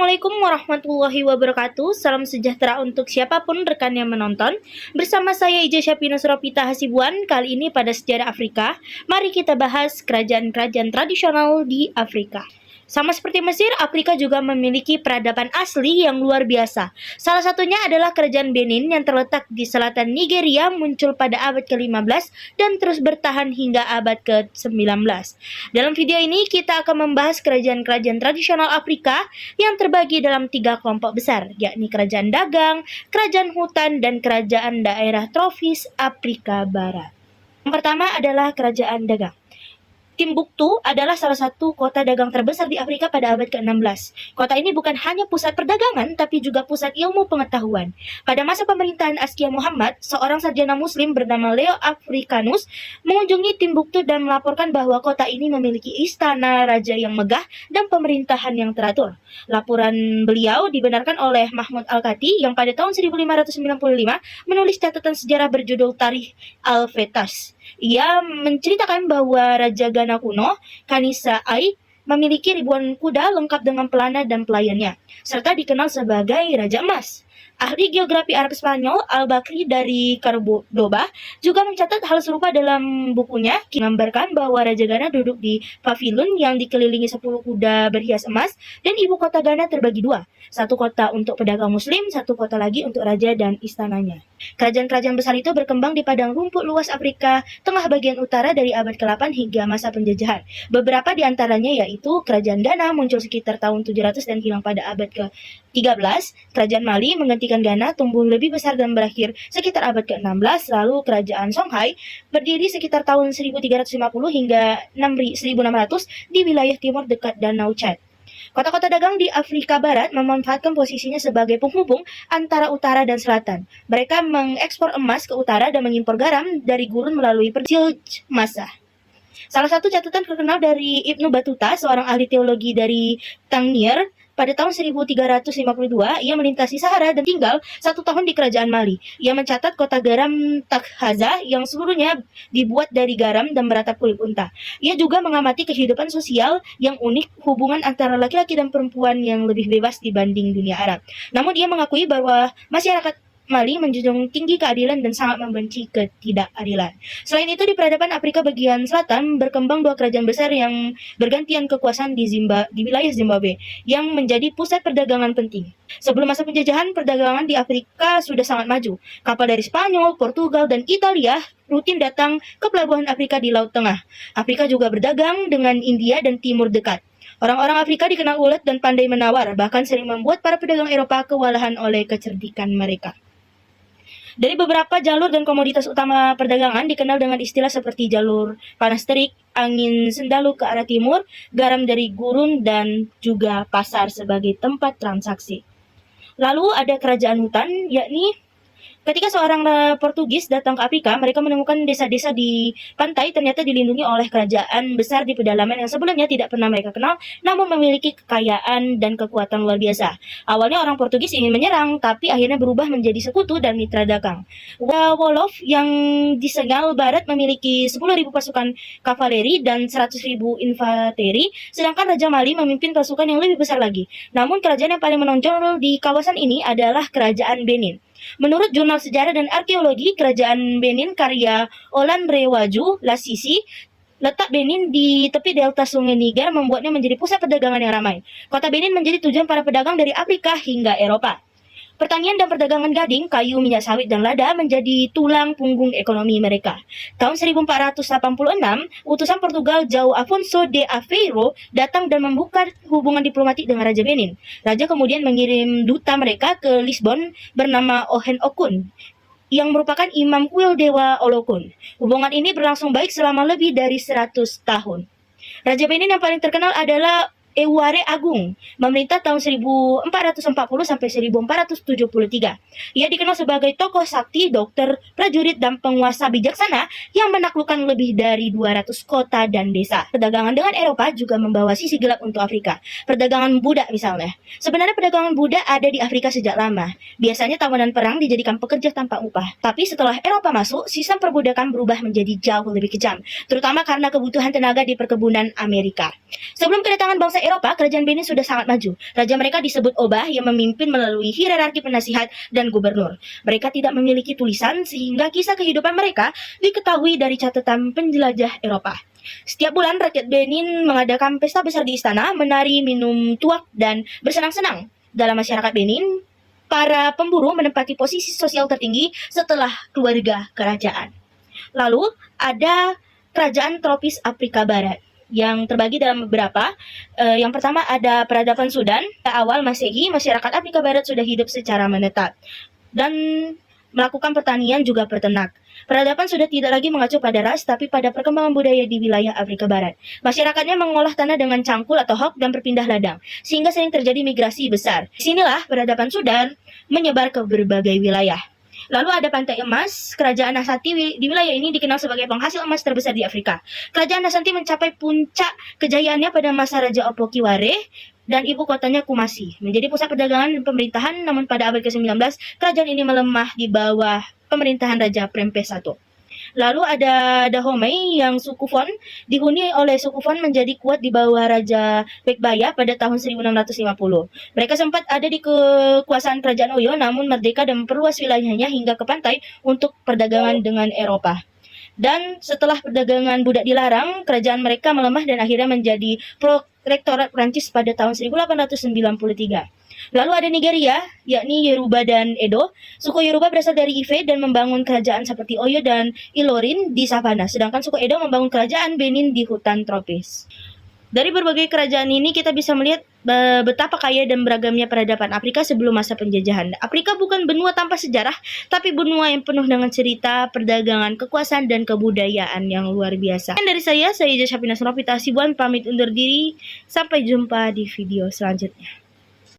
Assalamualaikum warahmatullahi wabarakatuh. Salam sejahtera untuk siapapun rekan yang menonton. Bersama saya Ija Syafina Suropita Hasibuan. Kali ini pada sejarah Afrika, mari kita bahas kerajaan-kerajaan tradisional di Afrika. Sama seperti Mesir, Afrika juga memiliki peradaban asli yang luar biasa. Salah satunya adalah Kerajaan Benin yang terletak di selatan Nigeria, muncul pada abad ke-15 dan terus bertahan hingga abad ke-19. Dalam video ini kita akan membahas kerajaan-kerajaan tradisional Afrika yang terbagi dalam 3 kelompok besar, yakni Kerajaan Dagang, Kerajaan Hutan, dan Kerajaan Daerah Tropis Afrika Barat. Yang pertama adalah Kerajaan Dagang. Timbuktu adalah salah satu kota dagang terbesar di Afrika pada abad ke-16. Kota ini bukan hanya pusat perdagangan, tapi juga pusat ilmu pengetahuan. Pada masa pemerintahan Askia Muhammad, seorang sarjana muslim bernama Leo Africanus mengunjungi Timbuktu dan melaporkan bahwa kota ini memiliki istana raja yang megah dan pemerintahan yang teratur. Laporan beliau dibenarkan oleh Mahmud Al-Kati yang pada tahun 1595 menulis catatan sejarah berjudul Tarikh Al-Fetas. Ia menceritakan bahwa Raja Ghana kuno, Kanisa Ai, memiliki ribuan kuda lengkap dengan pelana dan pelayannya, serta dikenal sebagai Raja Emas. Ahli geografi Arab Spanyol Al-Bakri dari Cordoba juga mencatat hal serupa dalam bukunya, menggambarkan bahwa Raja Ghana duduk di pavilion yang dikelilingi 10 kuda berhias emas dan ibu kota Ghana terbagi 2. Satu kota untuk pedagang muslim, satu kota lagi untuk raja dan istananya. Kerajaan-kerajaan besar itu berkembang di padang rumput luas Afrika tengah bagian utara dari abad ke-8 hingga masa penjajahan. Beberapa di antaranya yaitu Kerajaan Ghana muncul sekitar tahun 700 dan hilang pada abad ke-13. Kerajaan Mali menggantikan Ghana tumbuh lebih besar dan berakhir sekitar abad ke-16. Lalu Kerajaan Songhai berdiri sekitar tahun 1350 hingga 1600 di wilayah timur dekat Danau Chad. Kota-kota dagang di Afrika Barat memanfaatkan posisinya sebagai penghubung antara utara dan selatan. Mereka mengekspor emas ke utara dan mengimpor garam dari gurun melalui perjalanan massa. Salah satu catatan terkenal dari Ibnu Battuta, seorang ahli teologi dari Tangier, pada tahun 1352, ia melintasi Sahara dan tinggal 1 tahun di Kerajaan Mali. Ia mencatat kota garam Takhaza yang seluruhnya dibuat dari garam dan beratap kulit unta. Ia juga mengamati kehidupan sosial yang unik, hubungan antara laki-laki dan perempuan yang lebih bebas dibanding dunia Arab. Namun ia mengakui bahwa masyarakat Mali menjunjung tinggi keadilan dan sangat membenci ketidakadilan. Selain itu, di peradaban Afrika bagian selatan berkembang 2 kerajaan besar yang bergantian kekuasaan di wilayah Zimbabwe, yang menjadi pusat perdagangan penting. Sebelum masa penjajahan, perdagangan di Afrika sudah sangat maju. Kapal dari Spanyol, Portugal, dan Italia rutin datang ke pelabuhan Afrika di Laut Tengah. Afrika juga berdagang dengan India dan Timur Dekat. Orang-orang Afrika dikenal ulet dan pandai menawar, bahkan sering membuat para pedagang Eropa kewalahan oleh kecerdikan mereka. Dari beberapa jalur dan komoditas utama perdagangan dikenal dengan istilah seperti jalur panas terik, angin sendalu ke arah timur, garam dari gurun, dan juga pasar sebagai tempat transaksi. Lalu ada kerajaan hutan, yakni ketika seorang Portugis datang ke Afrika, mereka menemukan desa-desa di pantai ternyata dilindungi oleh kerajaan besar di pedalaman yang sebelumnya tidak pernah mereka kenal, namun memiliki kekayaan dan kekuatan luar biasa. Awalnya orang Portugis ingin menyerang, tapi akhirnya berubah menjadi sekutu dan mitra dagang. Wolof yang di Senegal Barat memiliki 10.000 pasukan kavaleri dan 100.000 infanteri, sedangkan Raja Mali memimpin pasukan yang lebih besar lagi. Namun kerajaan yang paling menonjol di kawasan ini adalah Kerajaan Benin. Menurut jurnal sejarah dan arkeologi, Kerajaan Benin karya Olan Rewaju Lasisi, letak Benin di tepi delta Sungai Niger membuatnya menjadi pusat perdagangan yang ramai. Kota Benin menjadi tujuan para pedagang dari Afrika hingga Eropa. Pertanian dan perdagangan gading, kayu, minyak sawit, dan lada menjadi tulang punggung ekonomi mereka. Tahun 1486, utusan Portugal João Afonso de Aveiro datang dan membuka hubungan diplomatik dengan Raja Benin. Raja kemudian mengirim duta mereka ke Lisbon bernama Ohen Okun, yang merupakan imam kuil Dewa Olokun. Hubungan ini berlangsung baik selama lebih dari 100 tahun. Raja Benin yang paling terkenal adalah Eware Agung, memerintah tahun 1440 sampai 1473. Ia dikenal sebagai tokoh sakti, dokter, prajurit, dan penguasa bijaksana yang menaklukkan lebih dari 200 kota dan desa. Perdagangan dengan Eropa juga membawa sisi gelap untuk Afrika. Perdagangan budak misalnya. Sebenarnya perdagangan budak ada di Afrika sejak lama. Biasanya tawanan perang dijadikan pekerja tanpa upah. Tapi setelah Eropa masuk, sistem perbudakan berubah menjadi jauh lebih kejam, terutama karena kebutuhan tenaga di perkebunan Amerika. Sebelum kedatangan bangsa Eropa, kerajaan Benin sudah sangat maju. Raja mereka disebut Obah yang memimpin melalui hierarki penasihat dan gubernur. Mereka tidak memiliki tulisan sehingga kisah kehidupan mereka diketahui dari catatan penjelajah Eropa. Setiap bulan rakyat Benin mengadakan pesta besar di istana, menari, minum tuak, dan bersenang-senang. Dalam masyarakat Benin, para pemburu menempati posisi sosial tertinggi setelah keluarga kerajaan. Lalu ada kerajaan tropis Afrika Barat yang terbagi dalam beberapa. Yang pertama ada peradaban Sudan. Awal Masehi, masyarakat Afrika Barat sudah hidup secara menetap dan melakukan pertanian juga peternak. Peradaban sudah tidak lagi mengacu pada ras, tapi pada perkembangan budaya di wilayah Afrika Barat. Masyarakatnya mengolah tanah dengan cangkul atau hok dan berpindah ladang, sehingga sering terjadi migrasi besar. Disinilah peradaban Sudan menyebar ke berbagai wilayah. Lalu ada Pantai Emas. Kerajaan Ashanti di wilayah ini dikenal sebagai penghasil emas terbesar di Afrika. Kerajaan Ashanti mencapai puncak kejayaannya pada masa Raja Opokiware dan ibu kotanya Kumasi. Menjadi pusat perdagangan dan pemerintahan, namun pada abad ke-19, kerajaan ini melemah di bawah pemerintahan Raja Prempeh I. Lalu ada Dahomey yang suku Fon dihuni oleh suku Fon menjadi kuat di bawah Raja Bekbaya pada tahun 1650. Mereka sempat ada di kekuasaan kerajaan Oyo namun merdeka dan memperluas wilayahnya hingga ke pantai untuk perdagangan dengan Eropa. Dan setelah perdagangan budak dilarang, kerajaan mereka melemah dan akhirnya menjadi protektorat Prancis pada tahun 1893. Lalu ada Nigeria, yakni Yoruba dan Edo. Suku Yoruba berasal dari Ife dan membangun kerajaan seperti Oyo dan Ilorin di savana, sedangkan suku Edo membangun kerajaan Benin di hutan tropis. Dari berbagai kerajaan ini kita bisa melihat betapa kaya dan beragamnya peradaban Afrika sebelum masa penjajahan. Afrika bukan benua tanpa sejarah, tapi benua yang penuh dengan cerita, perdagangan, kekuasaan, dan kebudayaan yang luar biasa. Dan dari saya Ija Syafina Surapita Hasibuan pamit undur diri. Sampai jumpa di video selanjutnya.